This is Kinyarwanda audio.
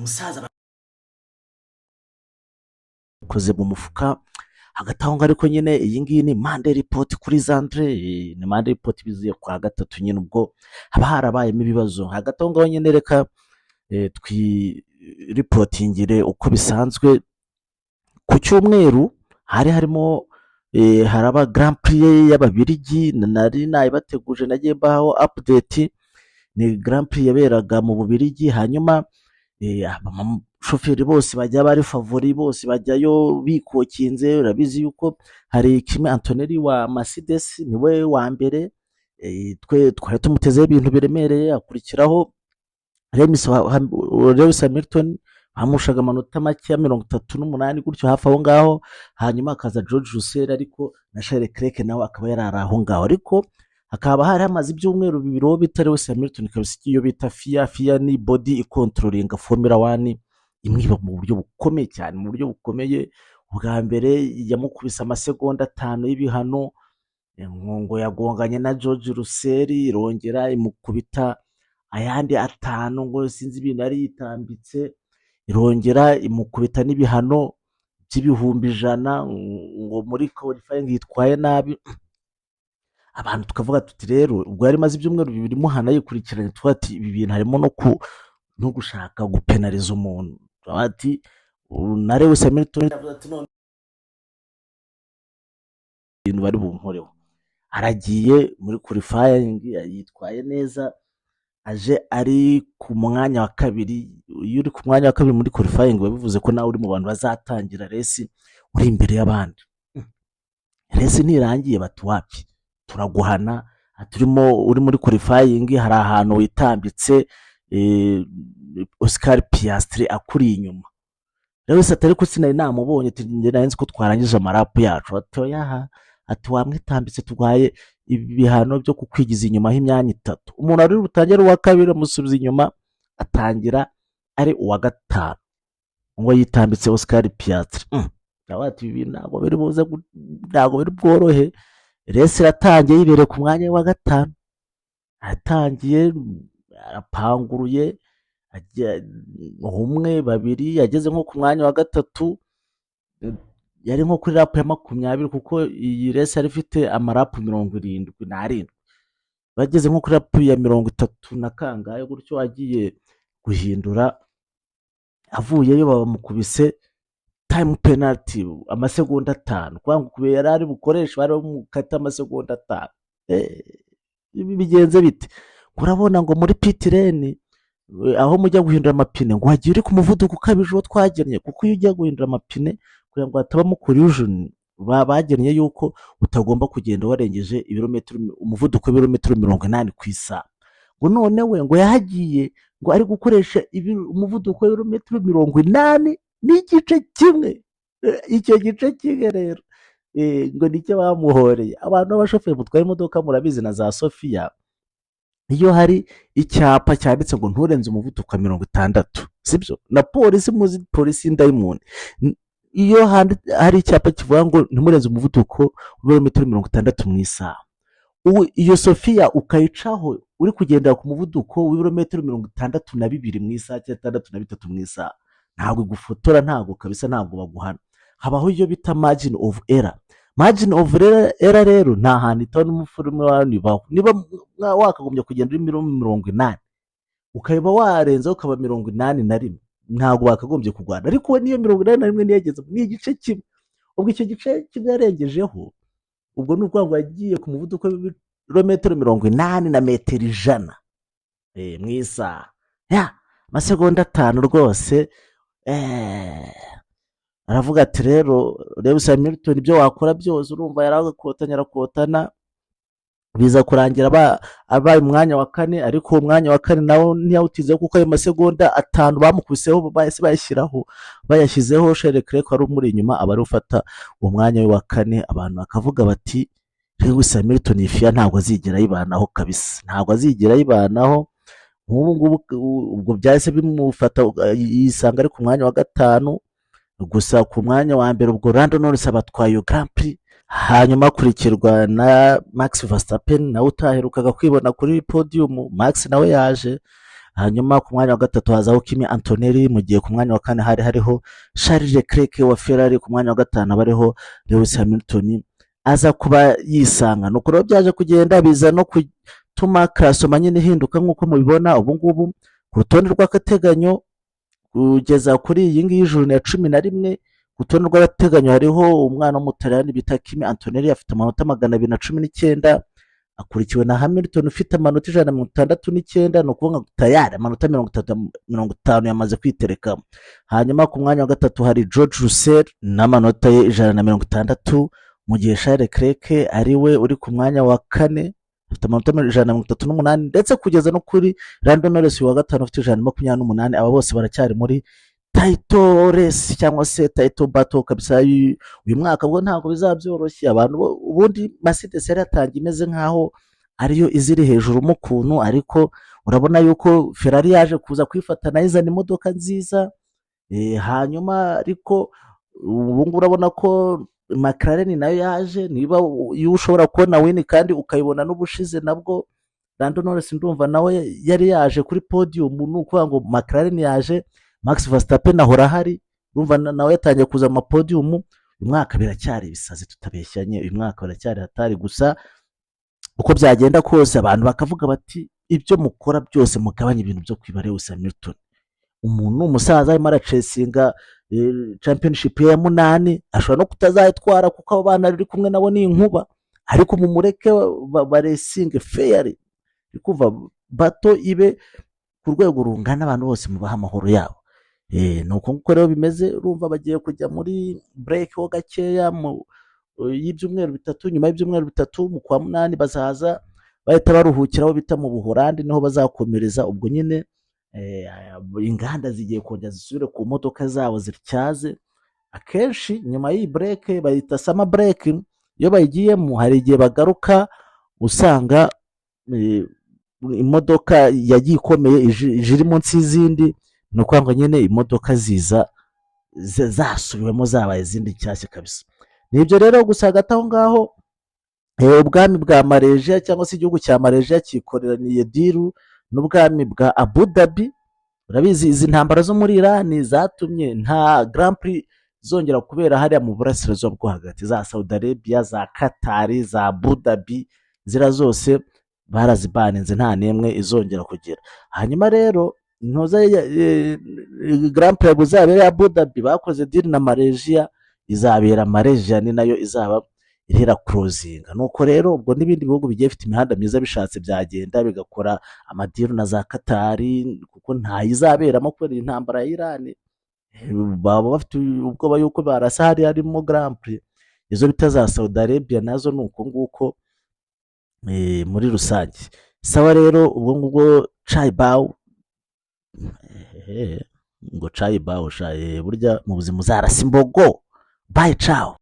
umusaza bakoze mu mufuka hagati aho ngaho, ariko nyine iyi ngiyi ni mande ripoti kuri Zandre, ni mande ripoti bizuye kwa gatatu nyine, ubwo haba harabayemo ibibazo hagati aho ngaho nyine. Reka twiripotingire uko bisanzwe. Ku cyumweru hari harimo haraba Grand Prix y'Ababiligi, nari nayibateguje nagiye mbaho update. Ni Grand Prix yaberaga mu Bubiligi, hanyuma abashoferi bose bajya bari favori, bose bajyayo bikokinze. Urabizi yuko hari Kimi Antonelli wa Mercedes niwe wa mbere, twari tumutezeho ibintu biremereye. Akurikiraho Lewis Hamilton bamushaga amanota make ya 38 gutyo hafi aho ngaho, hanyuma hakaza George Russell ariko na Charles Leclerc nawe akaba yarari aho ngaho. Ariko hakaba hari hamaze ibyumweru bibiri uwo bita Lewis Hamilton kabisa, iyo bita FIA ni body icontrolling Formula 1, imwiba mu buryo bukomeye cyane, mu buryo bukomeye. Ubwa mbere yamukubise amasegonda 5 y'ibihano, ngo yagonganye na George Russell, irongera imukubita ayandi 5 ngo sinzi ibintu ari yitambitse, irongera imukubita n'ibihano by'ibihumbi 100 ngo muri qualifying yitwaye nabi. Abantu tukavuga tuti rero ubwo yari maze ibyumweru bibiri muhana yikurikiranye, twati ibi bintu harimo no gushaka gupenaliza umuntu. Twati na Lewis Hamilton yavuze ati none ibintu bari bunkoreho. Aragiye muri qualifying yitwaye neza, aje ari ku mwanya wa kabiri. Iyo uri ku mwanya wa kabiri muri qualifying bivuze ko nawe uri mu bantu bazatangira race uri imbere y'abandi. Race ntirangiye batuwapi turaguhana, turimo uri muri qualifying hari ahantu witambitse, Oscar Piastri akuri inyuma. Rero se atari ko sinari namubonye nzi ko twarangije amarapu yacu, atoya ati wamwitambitse tugwaye ibihano byo kukwigiza inyuma y'imyanya 3. Umuntu ari butangira uwa kabiri amusubiza inyuma, atangira ari uwa gatanu ngo yitambitse Oscar Piastri. Ati ibi ntabwo biri buze, ntabwo biri bworohe. Rese iratangiye yibere ku mwanya wa gatanu, atangiye arapanguruye, umwe babiri yageze nko ku mwanya wa gatatu, yari nko kuri lap ya 20 kuko iyi rese yari ifite amarapu 77. Bageze nko kuri lap ya 30 na kangahe gutyo, agiye guhindura, avuyeyo babamukubise time penalty amasegonda 5, kwanga kubera yarari bukoresha bari bamukata amasegonda 5. Ibi bigenze bite? Urabona ngo muri pit lane aho mujya guhindura amapine ngo hagiye uri ku muvuduko ukabije wo twagennye, kuko iyo ujya guhindura amapine kugira ngo hatabamo collision bagennye yuko utagomba kugenda warengeje ibirometero, umuvuduko w'ibirometero 80 ku isaha. Ngo none we ngo yahagiye ngo ari gukoresha umuvuduko w'ibirometero 80 n'igice kimwe. Icyo gice kimwe rero ngo nicyo bamuhoreye. Abantu b'abashoferi mutwaye imodoka murabizi na za Sofia, iyo hari icyapa cyanditse ngo nturenze umuvuduko wa 60, sibyo? Na polisi muzi, polisi Diamond, iyo hari icyapa kivuga ngo ntimurenze umuvuduko w'ibirometero 60 mu isaha, iyo Sofia ukayicaho uri kugendera ku muvuduko w'ibirometero 62 mu isaha cyangwa 63 mu isaha, ntabwo gufotora, ntabwo kabisa, ntabwo baguhana. Habaho iyo bita margin of error. Margin of error rero nta hantu itaho n'umufurimo w'abantu baho. Niba wakagombye kugenda uri 80 ukaba warenza ukaba 81, ntabwo bakagombye kugwana. Ariko we niyo 81 niyageze ni igice kimwe, ubwo icyo gice kimwe yarengejeho, ubwo ni ukuvuga ngo yagiye ku muvuduko w'ibirometero 80 na metero 100 mu isaha, amasegonda 5 rwose. Aravuga ati rero Lewis Hamilton ibyo wakora byose urumva yarakotana biza kurangira abaye umwanya wa 4, ariko umwanya wa 4 nawo ntiyawutizeho kuko ayo masegonda 5 bamukubiseho bahise bayashyizeho Charles Leclerc ari muri inyuma aba ari ufata uwo mwanya wa 4. Abantu bakavuga bati Lewis Hamilton ifia ntabwo azigera yibanaho kabisa, ntabwo azigera yibanaho. Ubwo byahise bimufata yisanga ari ku mwanya wa 5, gusa ku mwanya wa mbere ubwo Lando Norris abatwaye Grand Prix, hanyuma akurikirwa na Max Verstappen nawe utaherukaga kwibona kuri podium. Max nawe yaje hanyuma ku mwanya wa gatatu hazaho Kimi Antonelli, mu gihe ku mwanya wa kane hari hariho Charles Leclerc wa Ferrari, ku mwanya wa gatanu bariho Lewis Hamilton aza kuba yisanga. Nuko rero byaje kugenda biza no gutuma klasoma nyine ihinduka nk'uko mubibona ubu ngubu ku rutonde rw'agateganyo kugeza kuri iyi ngiyi ijuru ya 11. Ku rutonde rw'agateganyo hariho umwana w'umutaliyani bita Kimi Antonelli afite amanota 219, akurikiwe na Hamilton ufite amanota 169, ni ukuvuga ngo tayari amanota 50 yamaze kwiterekamo. Hanyuma ku mwanya wa gatatu hari George Russell n'amanota ye 160, mu gihe Charles Leclerc ari we uri ku mwanya wa kane afite amanota 138, ndetse kugeza no kuri Lando Norris wa gatanu ufite 128. Aba bose baracyari muri title race cyangwa se title battle kabisa. Uyu mwaka bwo ntabwo bizabyoroshye, abantu ubundi Mercedes yari yatangiye imeze nkaho ariyo iziri hejuru mu kuntu, ariko urabona yuko Ferrari yaje kuza kwifatana izana imodoka nziza. Hanyuma ariko ubu ngubu urabona ko McLaren nayo yaje, niba iyo ushobora kubona win kandi ukayibona n'ubushize nabwo Lando Norris ndumva nawe yari yaje kuri podium, ni ukuvuga ngo McLaren yaje, Max Verstappen ahora hari, urumva nawe yatangiye kuza mu podium. Uyu mwaka biracyari ibisazi tutabeshyanye, uyu mwaka biracyari hatari. Gusa uko byagenda kose abantu bakavuga bati ibyo mukora byose mugabanye ibintu byo kwiba Lewis Hamilton. Umuntu umusaza arimo aracesinga championship ya 8 ashobora no kutazayitwara kuko abo bana ari kumwe nabo ni inkuba, ariko mumureke baresinge fair, kuva bato ibe ku rwego rungana, abantu bose mubaha amahoro yabo. Nuko nguko rero bimeze. Urumva bagiye kujya muri break ho gakeya mu y'ibyumweru bitatu. Nyuma y'ibyumweru bitatu mu kwa 8 bazaza bahita baruhukiraho bita mu Buholandi, niho bazakomereza. Ubwo nyine inganda zigiye kongera zisubire ku modoka zabo zityaze. Akenshi nyuma y'iyi break bayita summer break, iyo bayigiyemo hari igihe bagaruka usanga imodoka yagiye ikomeye iri munsi y'izindi, ni ukuvuga nyine imodoka ziza zasubiwemo zabaye izindi nshyashya kabisa. Nibyo rero. Gusa hagati aho ngaho ubwami bwa Malaysia cyangwa se igihugu cya Malaysia kikoreraniye diru n'ubwami bwa Abu Dhabi. Urabizi izi ntambara zo muri Iran zatumye nta Grand Prix zongera kubera hariya mu burasirazuba bwo hagati, za Saudi Arabia, za Qatar, za Abu Dhabi, zira zose barazibaninze, nta nemwe izongera kugira. Hanyuma rero ntoza Grand Prix buzabera Abu Dhabi bakoze deal na Malaysia, izabera Malaysia ni nayo izaba irera closing. Nuko rero ubwo n'ibindi bihugu bigiye bifite imihanda myiza bishatse byagenda bigakora amadiru na za Qatar, kuko nta izaberamo kubera intambara ya Iran. Baba bafite ubwoba yuko barasa hari harimo Grand Prix. Izo bita za Saudi Arabia nazo nuko nguko muri rusange. Sawa rero ubwo ngubwo chai bao ngo chai bao burya mu buzima uzarasa imbogo. Bye ciao.